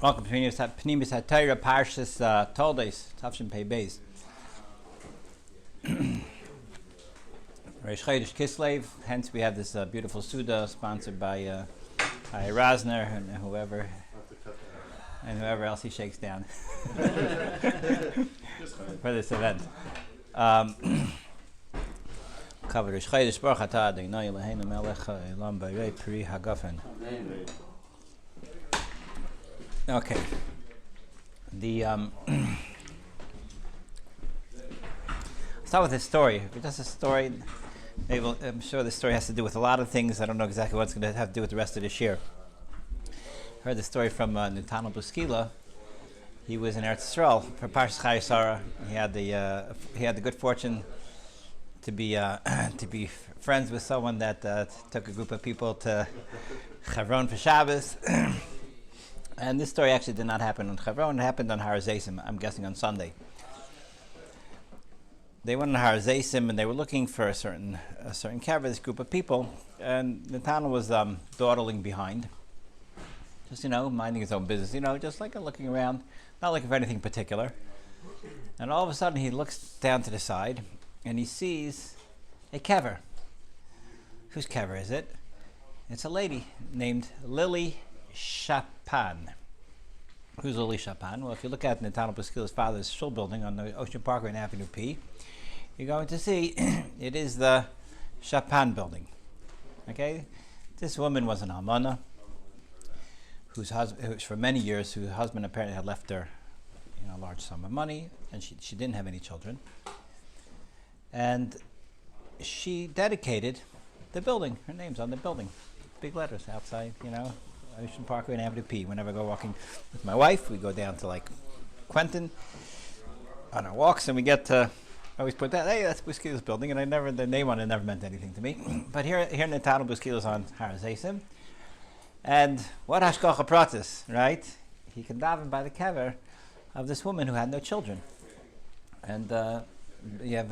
Welcome to Pnimis HaTorah, Parshas Toldos, Tavshin Pei Beis. Rosh Chodesh Kislev, hence we have this beautiful Suda sponsored by Rosner and whoever else he shakes down for this event. Cover Rosh Chodesh Baruch Atah Adonai Eloheinu Melech Haolam Borei Pri Hagafen. Okay. Start with this story. Just a story. I'm sure this story has to do with a lot of things. I don't know exactly what it's going to have to do with the rest of this year. I heard the story from Netanel Buskila. He was in Eretz Yisrael for Parshas Chayesara. He had the good fortune to be friends with someone that took a group of people to Chevron for Shabbos. And this story actually did not happen on Chevron. It happened on Har Zeisim, I'm guessing on Sunday. They went on Har Zeisim and they were looking for a certain kever, this group of people, and Netanel was dawdling behind, just minding his own business, just like looking around, not looking for anything particular. And all of a sudden he looks down to the side and he sees a kever. Whose kever is it? It's a lady named Lily Shapan. Who's Lily Shapan? Well, if you look at Netanel Buskila's father's shul building on the Ocean Parkway and Avenue P, you're going to see it is the Shapan building. Okay? This woman was an almana whose for many years, whose husband apparently had left her a large sum of money, and she didn't have any children. And she dedicated the building. Her name's on the building. Big letters outside, Ocean Parkway and Avenue P. Whenever I go walking with my wife, we go down to Quentin on our walks, and we get to always put that, hey, that's Buskila's building, and the name on it never meant anything to me. But here Netanel Buskila's on Har Zeisim, and what hashgacha pratis, right? He can daven by the kever of this woman who had no children, and there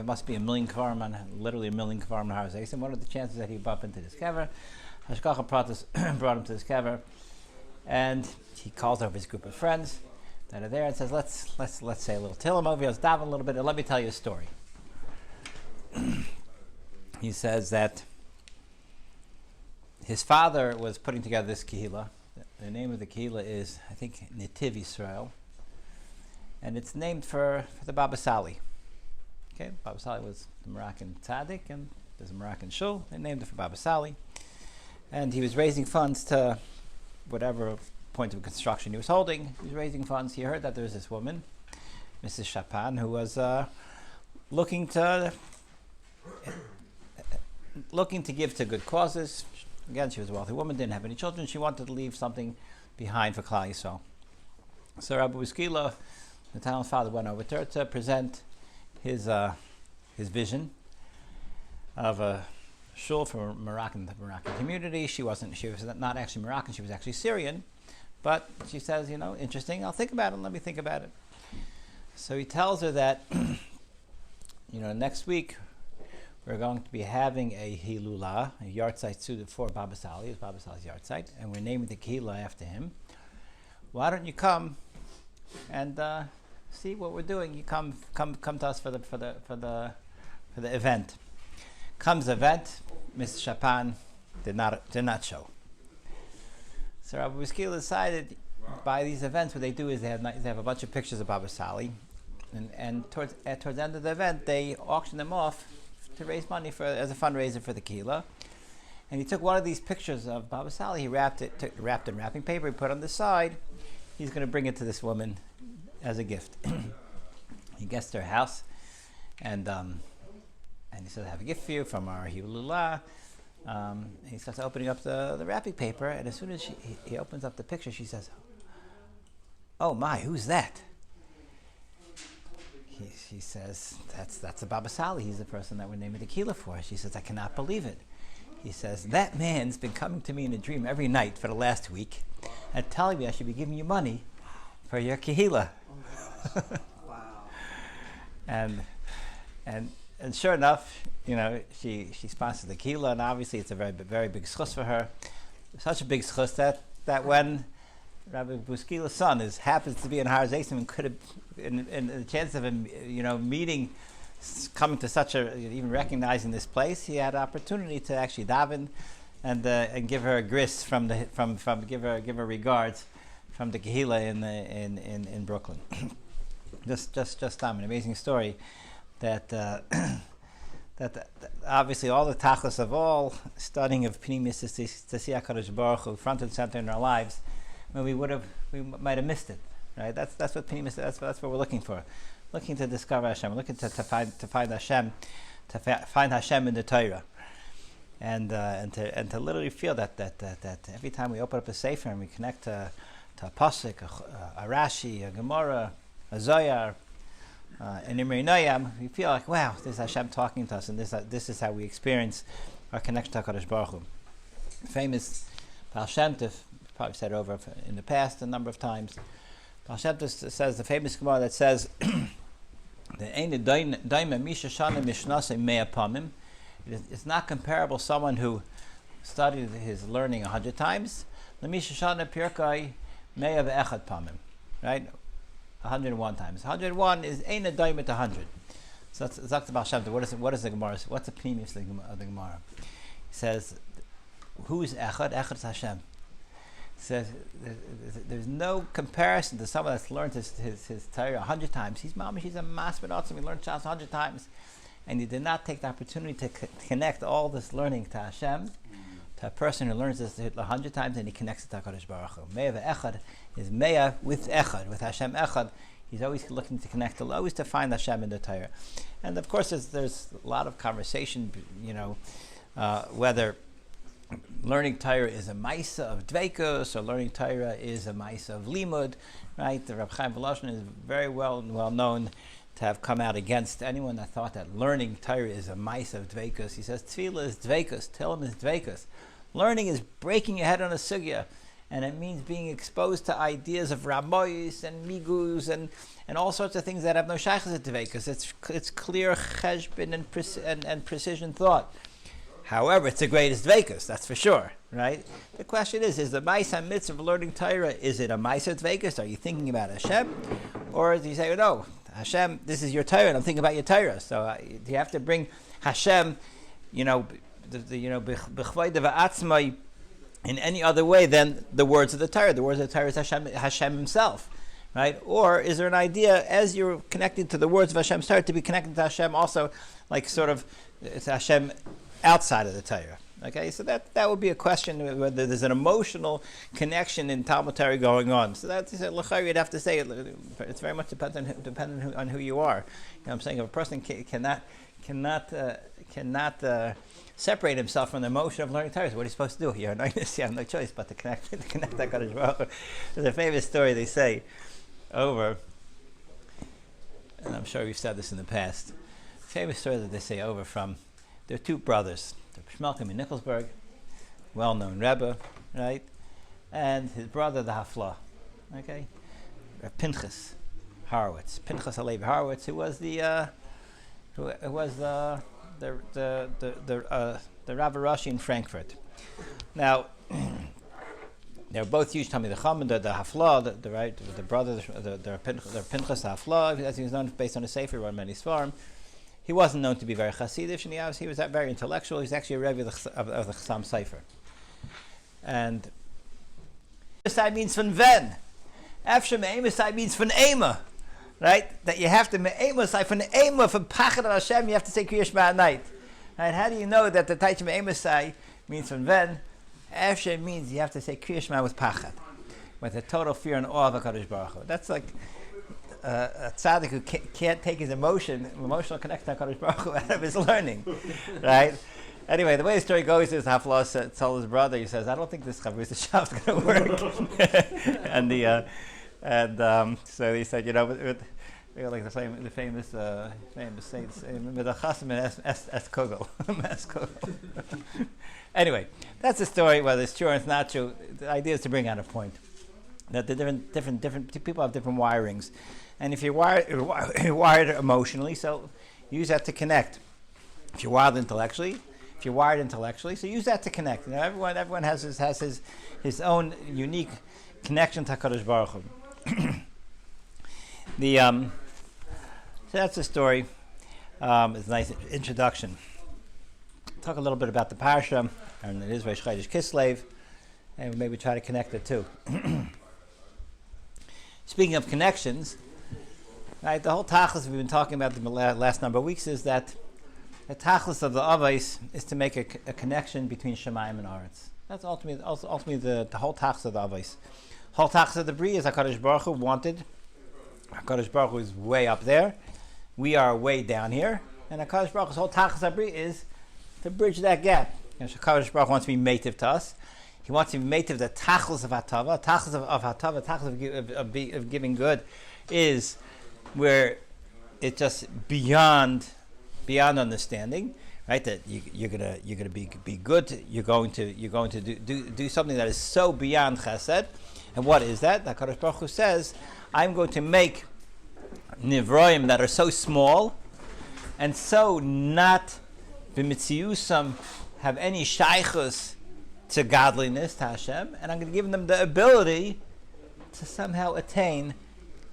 must be literally a million kvarim on Har Zeisim. What are the chances that he bump into this kever? Hashgacha pratis brought him to this kever, and he calls over his group of friends that are there and says, let's say a little Tillim over here, let's daven a little bit, and let me tell you a story. He says that his father was putting together this kehillah. The name of the kehillah is, I think, Netiv Yisrael, and it's named for the Baba Sali. Okay, Baba Sali was the Moroccan tzaddik, and there's a Moroccan shul. They named it for Baba Sali. And he was raising funds to whatever point of construction he was holding. He was raising funds. He heard that there was this woman, Mrs. Shapan, who was looking to give to good causes. Again, she was a wealthy woman, didn't have any children. She wanted to leave something behind for Klal Yisrael. So Rabbi Buskila, Netanel's father, went over to her to present his vision of a shul for the Moroccan community. She was not actually Moroccan, she was actually Syrian, but she says, interesting, I'll think about it, let me think about it. So he tells her that, next week we're going to be having a Hilula, a yahrzeit suited for Baba Sali, it's Baba Sali's yahrzeit, and we're naming the kehillah after him. Why don't you come and see what we're doing? You come to us for the event. Comes the event, Mrs. Shapan did not show. So Rabbi Buskila decided by these events, what they do is they have a bunch of pictures of Baba Sali, and towards the end of the event, they auction them off to raise money as a fundraiser for the kehillah. And he took one of these pictures of Baba Sali, he wrapped in wrapping paper, he put it on the side. He's going to bring it to this woman as a gift. He gets to her house, and he says, I have a gift for you from our Hilula. He starts opening up the wrapping paper, and as soon as he opens up the picture, she says, oh my, who's that? She says, that's the Baba Sali. He's the person that we're naming the kehillah for. She says, I cannot believe it. He says, that man's been coming to me in a dream every night for the last week and telling me I should be giving you money for your kehillah. Wow. And sure enough, she sponsors the kehillah, and obviously it's a very, very big schus for her. Such a big schus that when Rabbi Buskila's son happens to be in Har Zaysim and could have, in the chance of him, meeting, coming to such a, even recognizing this place, he had an opportunity to actually daven and give her a gris give her regards from the Kehila in Brooklyn. just an amazing story that that obviously all the tachlis of all studying of Pnimis is to see HaKadosh Baruch Hu front and center in our lives. When we might have missed it, right? That's what Pnimis. That's what we're looking for, looking to discover Hashem, looking to find Hashem, find Hashem in the Torah, and to literally feel that every time we open up a sefer and we connect to a pasuk, a Rashi, a Gemara, a Zohar, an Imrei Noyam, we feel like, wow, this is Hashem talking to us, and this is how we experience our connection to HaKadosh Baruch Hu. Famous Baal Shem Tov, probably said over in the past a number of times. Baal Shem Tov says, the famous Gemara that says, it's not comparable someone who studied his learning 100 times, right? 101 times. 101 is Ein Daim at 100. So that's the Baal Shem Tov. What is the Gemara? What's the pnimis of the Gemara? He says, who is Echad? Echad is Hashem. He says, there's no comparison to someone that's learned his Torah 100 times. He's a masbid awesome. He learned Shas 100 times, and he did not take the opportunity to connect all this learning to Hashem, to a person who learns this 100 times and he connects it to HaKadosh Baruch Hu. Me'ah ve'echad is Me'ah with Echad, with Hashem Echad. He's always looking to connect, always to find Hashem in the Torah. And of course, there's a lot of conversation, whether learning Torah is a Maisa of Dveikus or learning Torah is a Maisa of Limud, right? The Reb Chaim Volozhin is very well known to have come out against anyone that thought that learning Torah is a Maisa of Dveikus. He says Tefillah is Dveikus, Tehillim is Dveikus. Learning is breaking your head on a sugya, and it means being exposed to ideas of Ramoyis and Migus and all sorts of things that have no shaykhs to Dveikus. It's clear cheshbon and precision thought. However, it's the greatest Dveikus, that's for sure, right? The question is the Maisa mitzvah of learning Torah, is it a Maisa Dveikus? Are you thinking about Hashem? Or do you say, no, Hashem, this is your Torah, and I'm thinking about your Torah. So you have to bring Hashem, b'chvayda v'atzmai in any other way than the words of the Torah. The words of the Torah is Hashem himself, right? Or is there an idea, as you're connected to the words of Hashem's Torah, to be connected to Hashem also, like sort of, it's Hashem outside of the Torah? Okay, so that would be a question whether there's an emotional connection in Talmud Torah going on. So that's l'chayr, you'd have to say it's very much dependent on who you are. I'm saying if a person cannot separate himself from the emotion of learning Torah, so what are you supposed to do? You have no choice but to connect that HaKadosh Baruch Hu. There's a famous story they say over, and I'm sure we've said this in the past. Famous story that they say over from. There are two brothers. Shmelkim in Nikolsburg, well-known Rebbe, right? And his brother, the Hafla, okay? Pinchas Horowitz, Pinchas Halevi Horowitz, who was the Rav Rosh in Frankfurt. Now, they were both huge Talmidei Chacham. The Hafla, the brother, the Pinchas Hafla, as he was known based on a sefer, he wrote many svarim. He wasn't known to be very Hasidish, and he was very intellectual. He's actually a Rebbe of the Chassam Sefer. And Eimosai means von ven. After Eimosai means von Ema, right? That you have to Eimosai von Ema, from Pachad of Hashem, you have to say Kriya Shema at night. And how do you know that the Taich Eimosai means von ven? After means you have to say Kriya Shema with Pachad, with a total fear and awe of HaKadosh Baruch Hu. That's like a tzaddik who can't take his emotional connection to HaKadosh Baruch Hu out of his learning, right? Anyway, the way the story goes is Hafla told his brother, he says, I don't think this Chavrusa Shav is going to work. So he said, like the famous saints, with a chasm and es kogel. Anyway, that's the story, whether it's true or it's not true. The idea is to bring out a point. That the different people have different wirings. And if you're wired emotionally, so use that to connect. If you're wired intellectually, so use that to connect. Everyone has his own unique connection to HaKadosh Baruch Hu. So that's the story. It's a nice introduction. Talk a little bit about the Parsha, and it is Rosh Chodesh Kislev, and maybe try to connect the two. Speaking of connections, right, the whole tachlis we've been talking about the last number of weeks is that the tachlis of the avos is to make a connection between Shemayim and Aretz. That's ultimately the whole tachlis of the avos. Whole tachlis of the Bri is HaKadosh Baruch Hu wanted. HaKadosh Baruch Hu is way up there. We are way down here. And HaKadosh Baruch Hu's whole tachlis of the Bri is to bridge that gap. HaKadosh Baruch Hu wants to be mative to us. He wants to be mative the tachlis of hatava. Tachlis of hatava, tachlis of giving good is where it's just beyond understanding, right? That you're gonna be good. You're going to do something that is so beyond chesed. And what is that? The HaKadosh Baruch Hu says, I'm going to make nivroim that are so small and so not b'mitziusam have any shaychus to godliness, to Hashem, and I'm going to give them the ability to somehow attain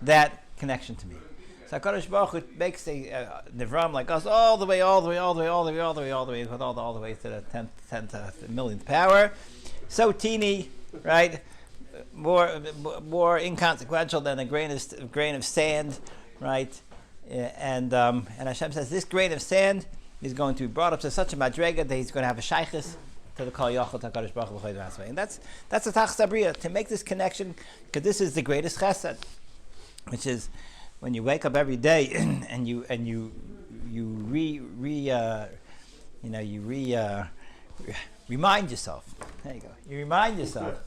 that connection to me. So HaKadosh Baruch Hu makes a nivram like us all the way to the 10th to the millionth power. So teeny, right? More inconsequential than a grain of sand, right? And Hashem says this grain of sand is going to be brought up to such a madrega that he's going to have a shaychus to the Kol Yachol HaKadosh Baruch Hu. And that's the Tachlis Abriya, to make this connection, because this is the greatest chesed, which is when you wake up every day and you remind yourself. There you go. You remind yourself.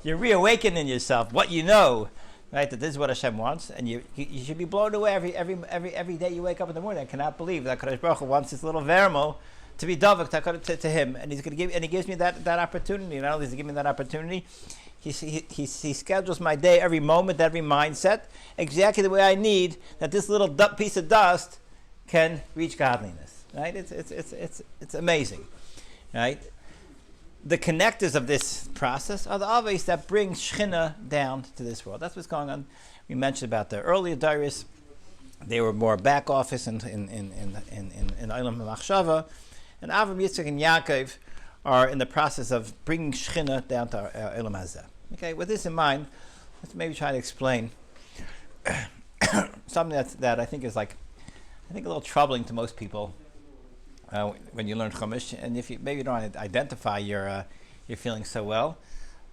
You reawaken in yourself what you know, right? That this is what Hashem wants, and you should be blown away every day you wake up in the morning. I cannot believe that HaKadosh Baruch Hu wants this little vermo to be davak to him, and he's going to give, and he gives me that opportunity. Not only does he give me that opportunity, he schedules my day, every moment, every mindset, exactly the way I need, that this little piece of dust can reach godliness. Right? It's amazing, right? The connectors of this process are the avos that bring Shechina down to this world. That's what's going on. We mentioned about the earlier diaries; they were more back office in Olam HaMachshava. And Avram, Yitzchak, and Yaakov are in the process of bringing Shechina down to Olam Hazeh. Okay, with this in mind, let's maybe try to explain something that I think is a little troubling to most people when you learn Chumash, and if you maybe don't identify your feelings so well,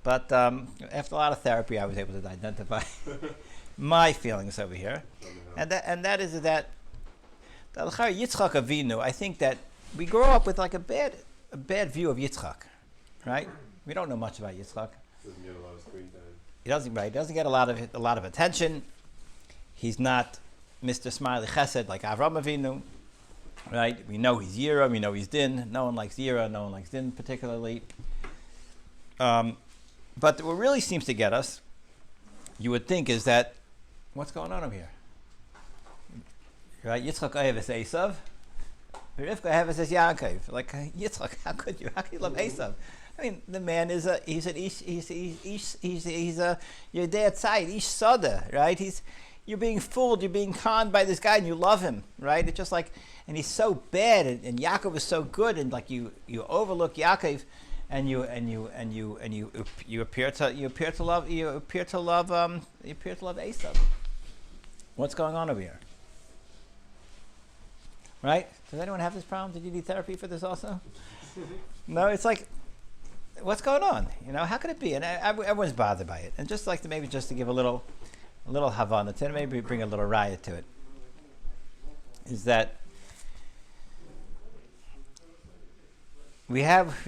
but after a lot of therapy, I was able to identify my feelings over here, and that is that Yitzchak Avinu. I think that we grow up with a bad view of Yitzchak, right? We don't know much about Yitzchak. Doesn't get a lot of screen time. He doesn't get a lot of attention. He's not Mr. Smiley Chesed like Avram Avinu, right? We know he's Yira, we know he's Din. No one likes Yira, no one likes Din particularly. But what really seems to get us, you would think, is that what's going on over here, right? Yitzchak Oheves Esav. Rivka Heves is Yaakov. Like Yitzchak, how could you love Esav? I mean, the man is he's a Yodei Tzayid, Ish Sada, right? You're being fooled, you're being conned by this guy, and you love him, right? It's just like, and he's so bad, and Yaakov is so good, and like you overlook Yaakov, and you appear to love Esav. What's going on over here? Right? Does anyone have this problem? Did you need therapy for this also? No, it's like, what's going on? How could it be? And everyone's bothered by it. And just like to give a little Havana to it, maybe bring a little riot to it, is that we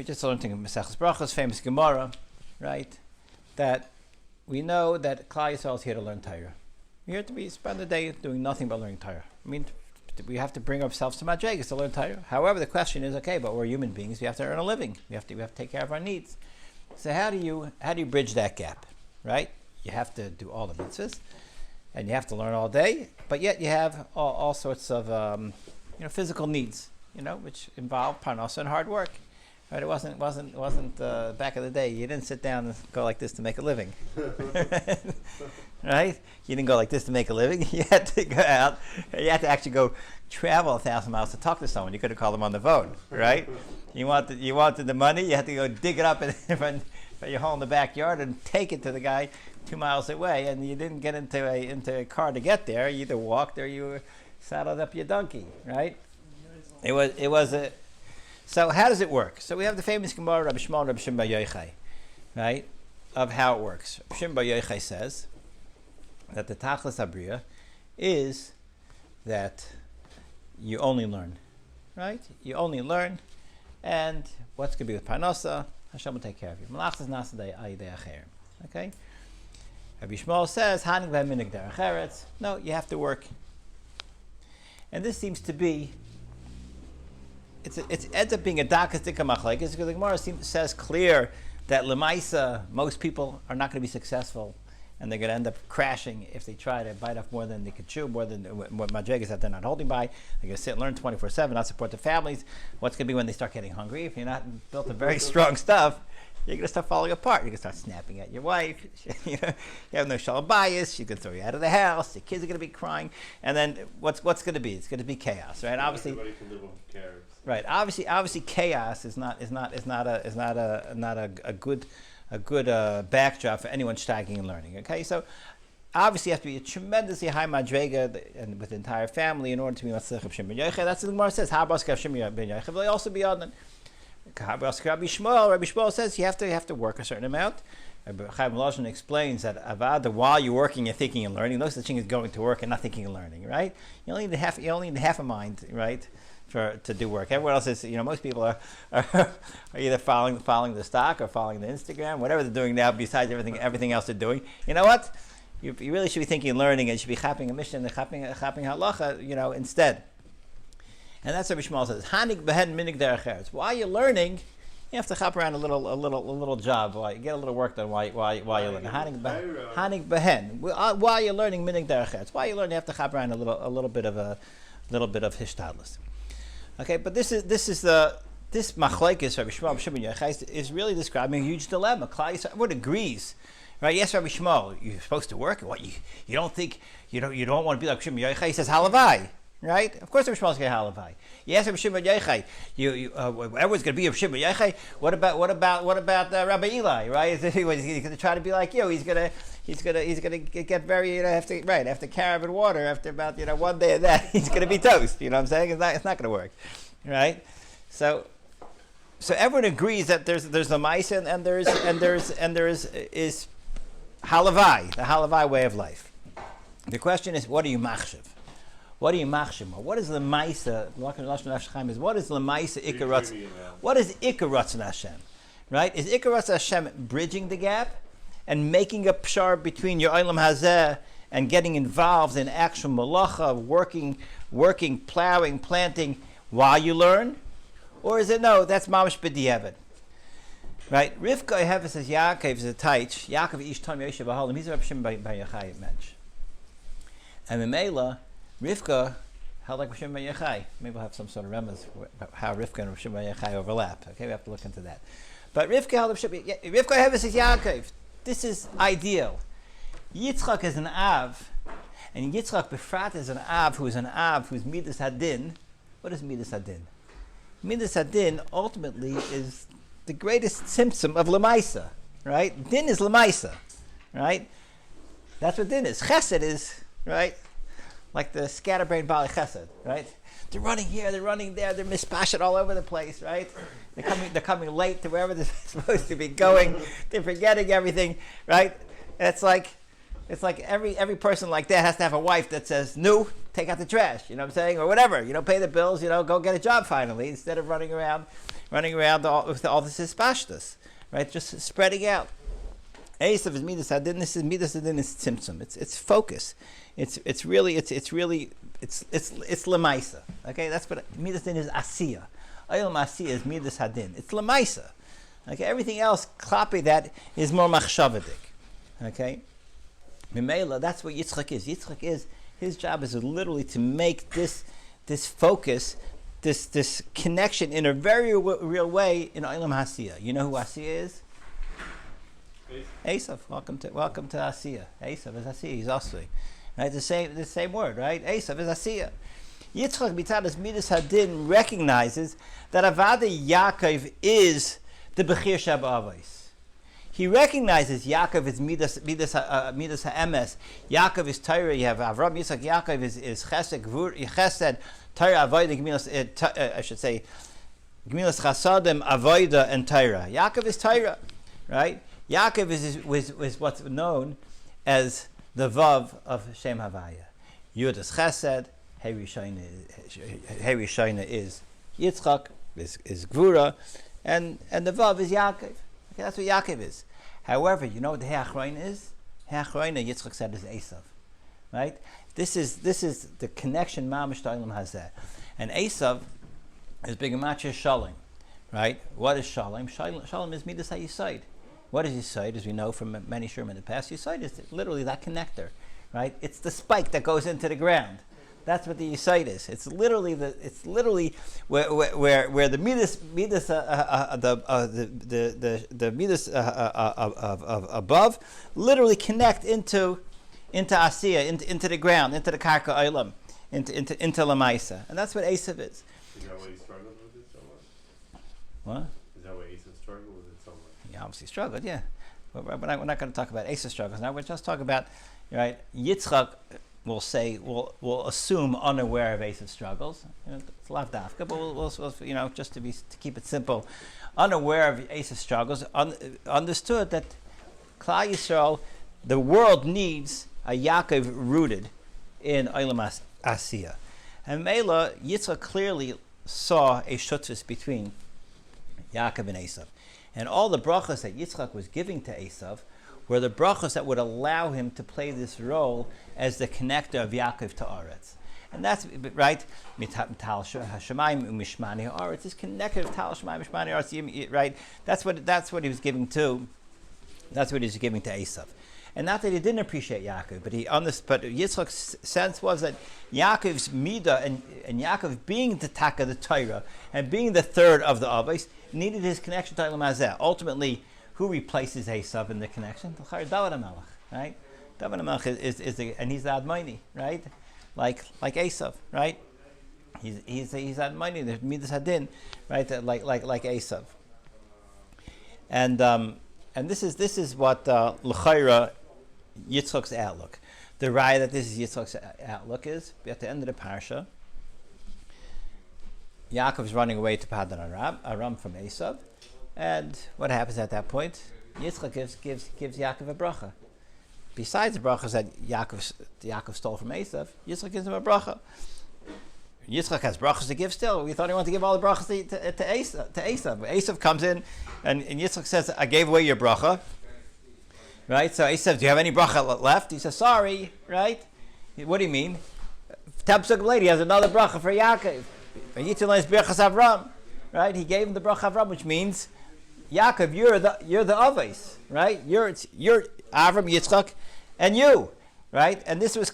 just learned in Maseches Brachos, famous Gemara, right? That we know that Klal Yisrael is here to learn Torah. We're here to spend the day doing nothing but learning Torah. I mean, we have to bring ourselves to madrigas to learn Torah. However, the question is, okay, but we're human beings. We have to earn a living. We have to take care of our needs. So how do you bridge that gap, right? You have to do all the mitzvahs, and you have to learn all day, but yet you have all sorts of physical needs, which involve parnasa and hard work, Right? It wasn't back in the day. You didn't sit down and go like this to make a living. Right? You didn't go like this to make a living. You had to go out. You had to actually go travel 1,000 miles to talk to someone. You could have called them on the phone, right? You wanted the money. You had to go dig it up in your hole in the backyard and take it to the guy 2 miles away. And you didn't get into a car to get there. You either walked or you saddled up your donkey, right? It was a. So how does it work? So we have the famous Gemara Rabbi Shmuel, Rabbi Shimon bar Yochai, right? Of how it works. Rabbi Shimon bar Yochai says that the Tachlis Abriya is that you only learn, right? You only learn, and what's going to be with Parnasa, Hashem will take care of you. Malachas nasadei ayidei acher. Okay? Rabbi Shmuel says, Hanig v'minig derech eretz. No, you have to work. And this seems to be, it ends up being a dakas dika machlekes, because the Gemara says clear that lemaisa, most people are not going to be successful, and they're going to end up crashing if they try to bite off more than they could chew, more than what madrigas that they're not holding by. They're going to sit and learn 24/7, not support their families. What's going to be when they start getting hungry? If you're not built a very strong stuff, you're going to start falling apart. You're going to start snapping at your wife. You have no shalom bias. She's going to throw you out of the house. The kids are going to be crying. And then what's going to be? It's going to be chaos, right? Obviously, everybody can live on carrots. Right. Obviously, chaos is not a good backdrop for anyone studying and learning. Okay, so obviously you have to be a tremendously high madrega and with the entire family in order to be matzlich of Shimon Yochai. That's what the Gemara says. Habas kav Shimon ben Yochai. But also beyond that, Habas Rabbi Shmuel says you have to work a certain amount. Rabbi Chaim Lozhin explains that avada, while you're working, you're thinking and learning. No such thing as going to work and not thinking and learning. Right? You only need half a mind. Right? To do work. Everyone else is, most people are either following the stock or following the Instagram, whatever they're doing now, besides everything else they're doing. You know what? You really should be thinking and learning, and should be chapping a mission and chapping halacha, instead. And that's what Bishmal says. Hanig behen minig derech eretz. While you're learning, you have to chop around a little job, while you get a little work done while you're learning. Hanig behen. While you're learning minig derech eretz. While you're learning, you have to chop around a little bit of hishtadlus. Okay, but this machlekes Rabbi Shmuel Shimon Yochai is really describing a huge dilemma. Everyone agrees, right? Yes, Rabbi Shmuel, you're supposed to work. What you don't think you don't want to be like Shimon Yochai? He says halavai, right? Of course, Rabbi Shmuel's going to halavai. Yes, Rabbi Shimon Yochai, everyone's going to be a Shimon Yochai. What about Rabbi Eli? Right? He's going to try to be like you. He's going to get very after carib and water, after about 1 day of that, he's going to be toast. You know what I'm saying? It's not going to work, right? So everyone agrees that there's the ma'isa and there is halavai, the halavai way of life. The question is, what are you machshav? What are you machshav? What is the ma'isa? What is the ma'isa ikaratz? What is ikaratz Hashem? Right? Is ikaratz Hashem bridging the gap and making a pshar between your olam hazeh and getting involved in actual malacha, working, plowing, planting while you learn? Or is it no, that's mamash b'diavad? Right? Rivka Yeheves says Yaakov is a taich. Yaakov ish tam yoshev b'halim. He's a Reb Shimon bar Yochai mensch. And Memela, Rivka held like Reb Shimon bar Yochai. Maybe we'll have some sort of remez about how Rivka and Reb Shimon bar Yochai overlap. Okay, we have to look into that. But Rivka held Reb Shimon. Rivka Yeheves says Yaakov. This is ideal. Yitzchak is an Av, and Yitzchak Befrat is an Av who's Midas Hadin. What is Midas Hadin? Midas Hadin ultimately is the greatest symptom of Lemaisa, right? Din is Lemaisa, right? That's what Din is. Chesed is, right? Like the scatterbrained Bali Chesed, right? They're running here, they're running there, they're mispashed all over the place, right? They're coming late to wherever they're supposed to be going. They're forgetting everything, right? It's like every person like that has to have a wife that says, "No, take out the trash," you know what I'm saying, or whatever. Pay the bills. Go get a job finally, instead of running around with all this hispashtus, right? Just spreading out. Esav is midas hadin. This is midas hadin is tzimtzum. It's focus. It's lemaisa. Okay, that's what midas hadin is. Asiya. Ayil Asiya is midas hadin. It's lemaisa. Okay, everything else klapi that is more machshavadik. Okay, Mimela, that's what Yitzchak is. His job is literally to make this focus this connection in a very real way in Olam Hasiya. You know who Asiya is? Esav. Welcome to Asiya. Esav is Asiya. He's Asli. Right? The same word, right? Esav is Asiya. Yitzchak B'tzadas Midas Hadin recognizes that Avada Yaakov is the Bechir Sheb Avos. He recognizes Yaakov is Midas Ha'emes. Yaakov is Torah. You have Avram, Yitzchak, Yaakov is Chesed, Chesed, Torah, Avodah, Gemilas, I should say, Gemilas Chasadim, Avodah, and Torah. Yaakov is Torah, right? Yaakov is what's known as the Vav of Shem Havaya. Yud is Chesed, Hey Rishayna is Yitzchak, is Gvura, and the Vav is Yaakov. Okay, that's what Yaakov is. However, you know what the He'achroina is? He'achroina, Yitzchak said, is Esav. Right? This is the connection Mamish to Olam Hazeh. And Esav is Bigamatcha Shalom. Right? What is Shalom? Shalom is Midas HaYisayid. What is Yisayid? As we know from many shurim in the past, Yisayid is literally that connector. Right? It's the spike that goes into the ground. That's what the Yisayid is. It's literally where the midas the midas above literally connect into Asiya, into the ground, into the Karka Olam, into Lamaisa, and that's what Esav is. Is that why he struggled with it so much? What? Is that why Esav struggled with it so much? He obviously struggled, yeah. But we're not going to talk about Esav struggles now. We're just talking about, right? Yitzchak. We'll assume unaware of Esav's struggles. It's lav dafka, but we'll just to keep it simple, unaware of Esav's struggles, understood that Klal Yisrael, the world needs a Yaakov rooted in Olam Asiya, and Mela Yitzchak clearly saw a shutfus between Yaakov and Esav, and all the brachas that Yitzchak was giving to Esav were the brachas that would allow him to play this role as the connector of Yaakov to Aretz. And that's right. Tal Hashemayim u'mishmani ha'aretz is connected with Tal Hashemayim u'mishmani ha'aretz. Right. That's what he was giving to. That's what he was giving to Esav. And not that he didn't appreciate Yaakov, but but Yitzchak's sense was that Yaakov's midah and Yaakov being the taka, the Torah, and being the third of the Avos, needed his connection to Olam Hazeh. Ultimately, who replaces Esav in the connection? David HaMelech, right? David HaMelech and he's the Admoni, right? Like Esav, right? He's Admoni. There's Midas Hadin, right? Like Esav. And this is what l'chayra Yitzchak's outlook. The raya that this is Yitzchak's outlook is at the end of the parsha. Yaakov's running away to Padan Aram from Esav. And what happens at that point? Yitzchak gives Yaakov a bracha. Besides the brachas that Yaakov stole from Esav, Yitzchak gives him a bracha. Yitzchak has brachas to give still. We thought he wanted to give all the brachas to Esav. Esav comes in, and Yitzchak says, I gave away your bracha. Right? So Esav, do you have any bracha left? He says, sorry. Right? What do you mean? Tabsuk lady has another bracha for Yaakov. Right? He gave him the bracha Avram, which means Yaakov, you're the Avos, right? You're Avram, Yitzchak, and you, right? And this was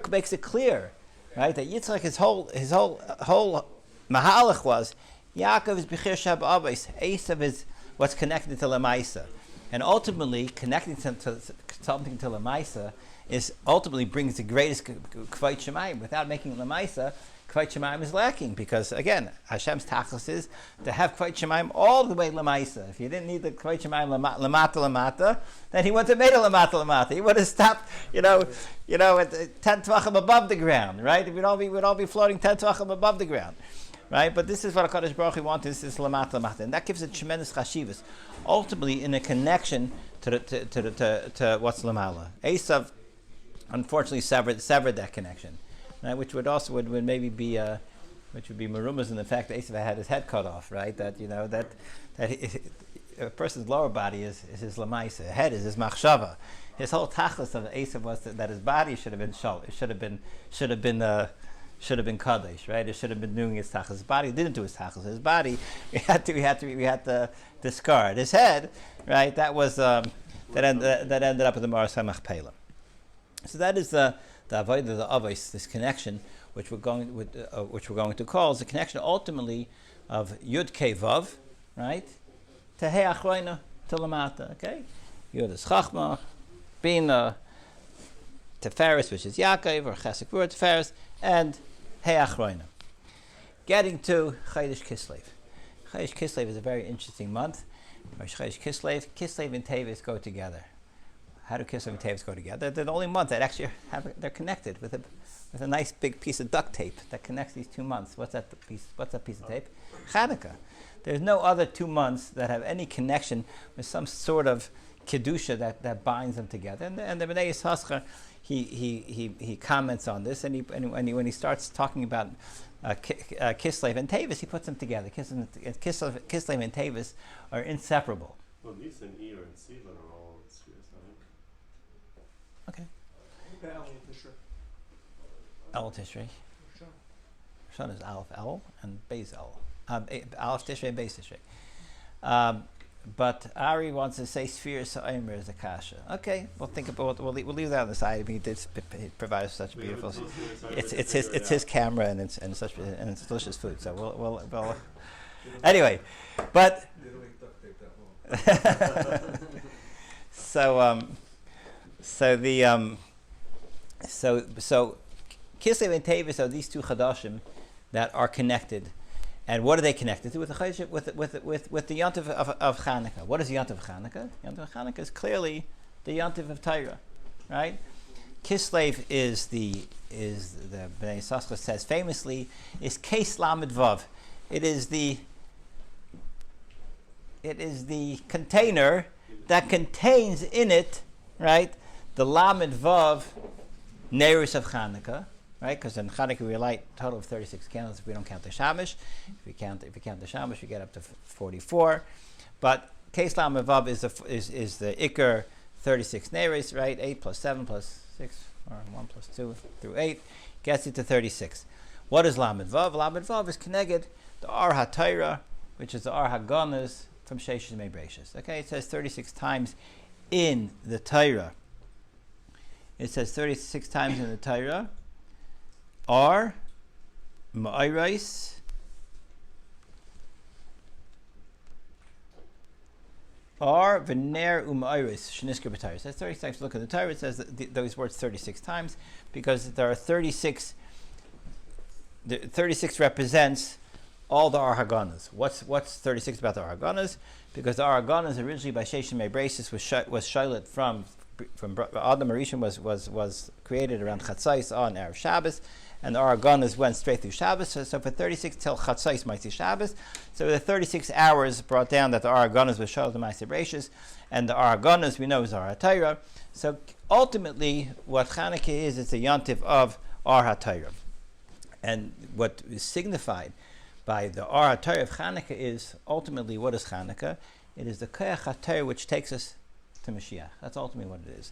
makes it clear, right? That Yitzchak, his whole mahalach was Yaakov is Bechir Sheb Avos. Esav is what's connected to Lamaisa, and ultimately connecting to something to Lamaisa is ultimately brings the greatest Kvayt Shemayim. Without making Lamaisa, Kvayt Shemayim is lacking, because again, Hashem's tachlis is to have Kvayt Shemayim all the way Lamaisa. If you didn't need the Kvayt Shemayim lamata, then he wouldn't have made a lamata. He would have stopped, at 10 tvachim above the ground, right? We'd all be floating 10 tvachim above the ground, right? But this is what HaKadosh Baruch Hu wanted. This is lamata, and that gives it tremendous chashivas, ultimately in a connection to what's lamala. Esav, unfortunately, severed that connection. Right, which would maybe be which would be marumas in the fact that Esav had his head cut off, right? That a person's lower body is his lamaisa, head is his machshava. His whole tachlis of Esav was that his body should have been shol. It should have been kadosh, right? It should have been doing his tachlis. His body didn't do his tachlis. His body we had to discard. His head, right? That was that ended up with the Maras HaMachpelah. So that is the the avodah, the avos, this connection, which we're going to call, is the connection ultimately of Yud Kei Vav, right, to Hei Achroina, to Lamata. Okay, Yud is Chachma, Bina, Teferes, which is Yaakov, or Chesed Gvura Teferes, and Hei Achroina. Getting to Chodesh Kislev. Chodesh Kislev is a very interesting month. Chodesh Kislev and Teves go together. How do Kislev and Teves go together? They're the only month that actually they're connected with a nice big piece of duct tape that connects these 2 months. What's that piece of tape? Chanukah. There's no other 2 months that have any connection with some sort of kedusha that binds them together. And the Bnei Yisachar, he comments on this, and when he starts talking about Kislev and Teves, he puts them together. Kislev and Teves are inseparable. Well, at least in Eir and Sivan are all spheres, I think. Okay. El Tishrei. Shon is Aleph El and Beis El. Aleph Tishrei and Beis Tishrei. But Ari wants to say Sphere Sa'omer is a kasha. Okay, we'll think about. We'll leave that on the side. I mean, he provides such beautiful. It's his camera and it's delicious food. So we'll anyway, but so Kislev and Teves are these 2 chadashim that are connected. And what are they connected to? With the Yontif of Chanukah. What is the Yontif of Chanukah? The Yontif of Chanukah is clearly the Yontif of Torah, right? Kislev is the Bnei Yisachar says famously is Kes Lamed Vav. It is the container that contains in it, right, the Lamed Vav Neirus of Chanukah. Right, because in Chanukah we light a total of 36 candles if we don't count the Shamash. If you count the Shamash, we get up to 44. But Kes Lamed Vav is the Iker 36 Neres, right? 8 plus 7 plus 6, or 1 plus 2 through 8 gets you to 36. What is Lamed Vav? Lamed Vav is connected the Ar HaTorah, which is the Ar HaGanas from Sheshes Mebreshis. Okay, it says 36 times in the Torah. It says 36 times in the Torah. Are Ma'ayrais are Vener Uma'ayrais Shenisker B'Torah. So that's 36 times. Look at the Torah. It says those words 36 times because there are 36. The 36 represents all the Ar HaGanas. What's 36 about the Ar HaGanas? Because the Ar HaGanas originally by Sheshes Mebreshis was shaylet from Adam Arishan was created around Chatzais on Erev Shabbos. And the Ar HaGanas went straight through Shabbos. So for 36 till Chatzais Ma'aseh Shabbos, so the 36 hours brought down that the Ar HaGanas was Shalom Ma'aseh Bereishis, and the Ar HaGanas we know is Ar HaTorah. So ultimately, what Chanukah is the Yontif of Ar HaTorah, and what is signified by the Ar HaTorah of Chanukah is ultimately what is Chanukah? It is the Koach HaTorah which takes us to Mashiach. That's ultimately what it is.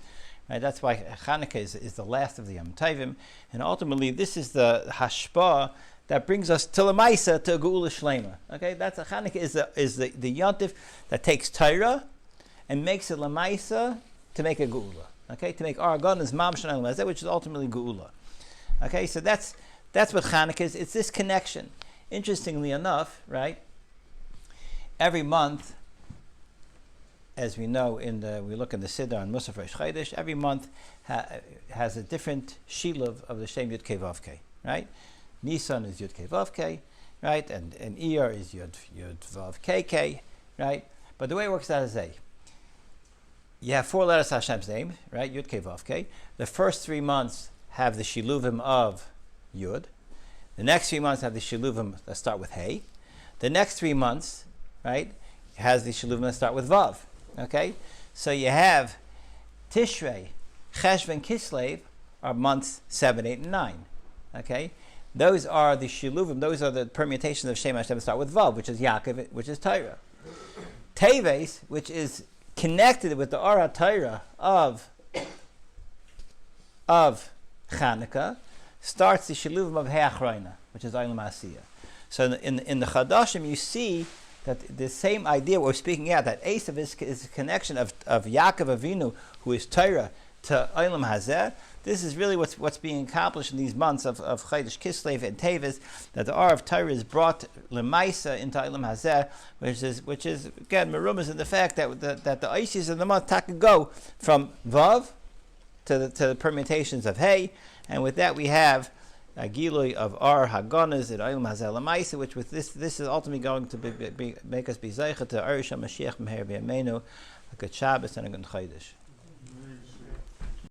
Right, that's why Chanukah is the last of the Yom Tovim, and ultimately this is the hashpah that brings us to Lamaisa, to Geula Shlema. Okay, that's Chanukah is the Yontif that takes Torah and makes it Lamaisa to make a Geula. Okay, to make Ar HaGanas Mam Shanai Lamazeh, which is ultimately Geula. Okay, so that's what Chanukah is. It's this connection. Interestingly enough, right? Every month, as we know, we look in the Siddur on Musaf Rosh Chodesh, every month has a different Shiluv of the Shem Yud Kei Vav Kei, right? Nisan is Yud Kei Vav Kei, right? And Iyar is Yud Vav Kei Kei, right? But the way it works out is you have 4 letters of Hashem's name, right? Yud Kei Vav Kei. The first 3 months have the Shiluvim of Yud. The next 3 months have the Shiluvim that start with Hey. The next 3 months, right, has the Shiluvim that start with Vav. Okay, so you have Tishrei, Cheshvan, Kislev are months 7, 8, and 9. Okay, those are the Shiluvim. Those are the permutations of Shem Hashem that start with Vav, which is Yaakov, which is Torah. Teves, which is connected with the Ar HaTorah of Chanukah, starts the Shiluvim of He'achroina, which is Olam Asiyah. So in the Chadashim, you see that the same idea we're speaking out, that Esav is a connection of Yaakov Avinu, who is Torah, to Olam Hazeh. This is really what's being accomplished in these months of Chodesh Kislev and Tevis, that the R of Torah is brought Lemaisa into Olam Hazeh, which is again merumas in the fact that the Isis of the month taka go from Vav to the permutations of Hey, and with that we have a Gilui of Ar Hagonas at Olam Hazeh Lemaisa, which with this is ultimately going to make us be Zeicha to Arish HaMashiach Meher B'Yameinu, a good Shabbos and a good Chodesh.